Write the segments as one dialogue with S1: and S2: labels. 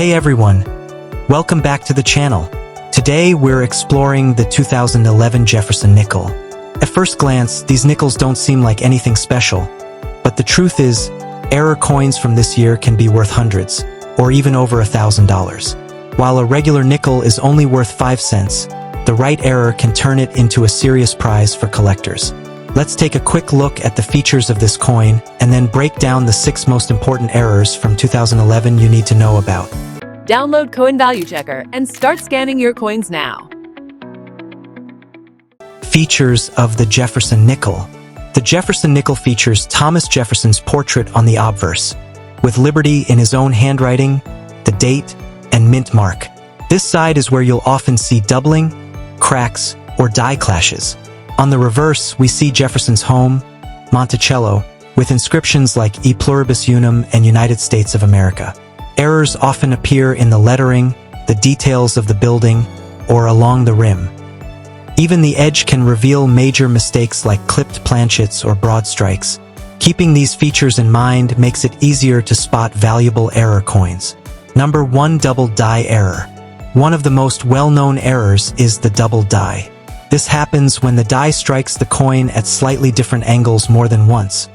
S1: Hey everyone, welcome back to the channel. Today we're exploring the 2011 Jefferson nickel. At first glance, these nickels don't seem like anything special, but the truth is, error coins from this year can be worth hundreds, or even over $1,000. While a regular nickel is only worth 5 cents, the right error can turn it into a serious prize for collectors. Let's take a quick look at the features of this coin and then break down the 6 most important errors from 2011 you need to know about.
S2: Download Coin Value Checker and start scanning your coins now.
S1: Features of the Jefferson nickel. The Jefferson nickel features Thomas Jefferson's portrait on the obverse, with Liberty in his own handwriting, the date, and mint mark. This side is where you'll often see doubling, cracks, or die clashes. On the reverse, we see Jefferson's home, Monticello, with inscriptions like E Pluribus Unum and United States of America. Errors often appear in the lettering, the details of the building, or along the rim. Even the edge can reveal major mistakes like clipped planchets or broad strikes. Keeping these features in mind makes it easier to spot valuable error coins. Number 1. Double die error. One of the most well-known errors is the double die. This happens when the die strikes the coin at slightly different angles more than once,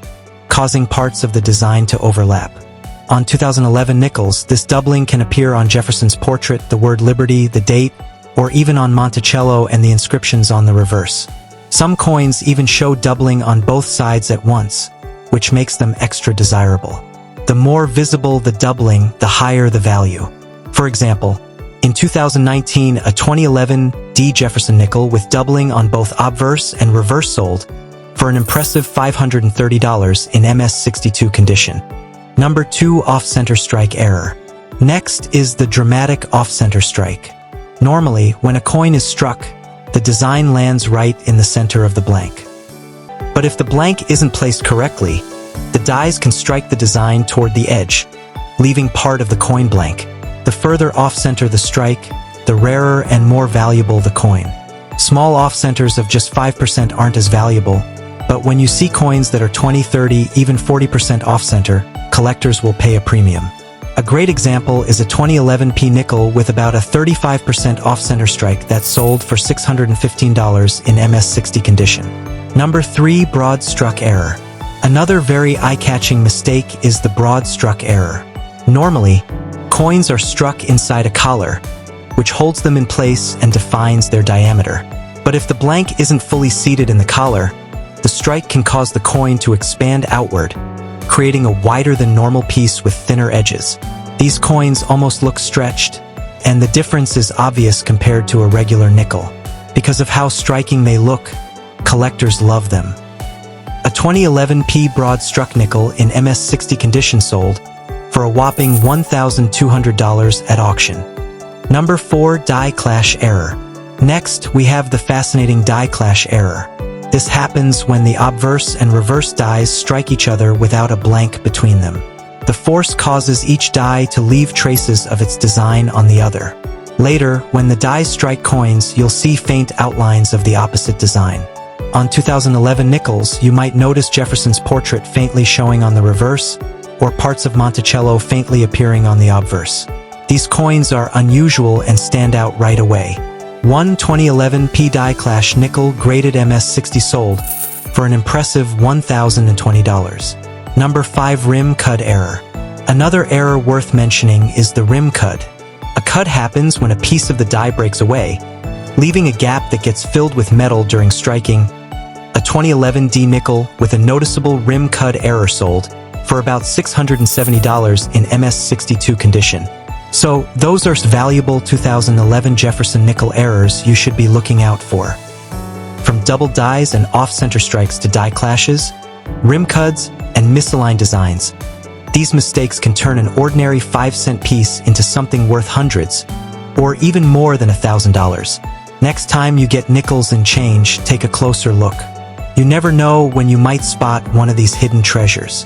S1: causing parts of the design to overlap. On 2011 nickels, this doubling can appear on Jefferson's portrait, the word Liberty, the date, or even on Monticello and the inscriptions on the reverse. Some coins even show doubling on both sides at once, which makes them extra desirable. The more visible the doubling, the higher the value. For example, in 2019, a 2011 D Jefferson nickel with doubling on both obverse and reverse sold for an impressive $530 in MS62 condition. Number 2. Off-center strike error. Next is the dramatic off-center strike. Normally, when a coin is struck, the design lands right in the center of the blank. But if the blank isn't placed correctly, the dies can strike the design toward the edge, leaving part of the coin blank. The further off-center the strike, the rarer and more valuable the coin. Small off-centers of just 5% aren't as valuable, but when you see coins that are 20, 30, even 40% off-center, collectors will pay a premium. A great example is a 2011 P nickel with about a 35% off-center strike that sold for $615 in MS60 condition. Number 3. Broad struck error. Another very eye-catching mistake is the broad struck error. Normally, coins are struck inside a collar, which holds them in place and defines their diameter. But if the blank isn't fully seated in the collar, the strike can cause the coin to expand outward, creating a wider than normal piece with thinner edges. These coins almost look stretched, and the difference is obvious compared to a regular nickel. Because of how striking they look, collectors love them. A 2011 P broad struck nickel in MS60 condition sold for a whopping $1,200 at auction. Number 4. Die clash error. Next, we have the fascinating die clash error. This happens when the obverse and reverse dies strike each other without a blank between them. The force causes each die to leave traces of its design on the other. Later, when the dies strike coins, you'll see faint outlines of the opposite design. On 2011 nickels, you might notice Jefferson's portrait faintly showing on the reverse, or parts of Monticello faintly appearing on the obverse. These coins are unusual and stand out right away. 2011 P die clash nickel graded MS60 sold for an impressive $1,020. Number 5. Rim cud error. Another error worth mentioning is the rim cud. A cud happens when a piece of the die breaks away, leaving a gap that gets filled with metal during striking. A 2011 D nickel with a noticeable rim cud error sold for about $670 in MS62 condition. So, those are valuable 2011 Jefferson nickel errors you should be looking out for. From double dies and off-center strikes to die clashes, rim cuds, and misaligned designs, these mistakes can turn an ordinary 5-cent piece into something worth hundreds, or even more than $1,000. Next time you get nickels and change, take a closer look. You never know when you might spot one of these hidden treasures.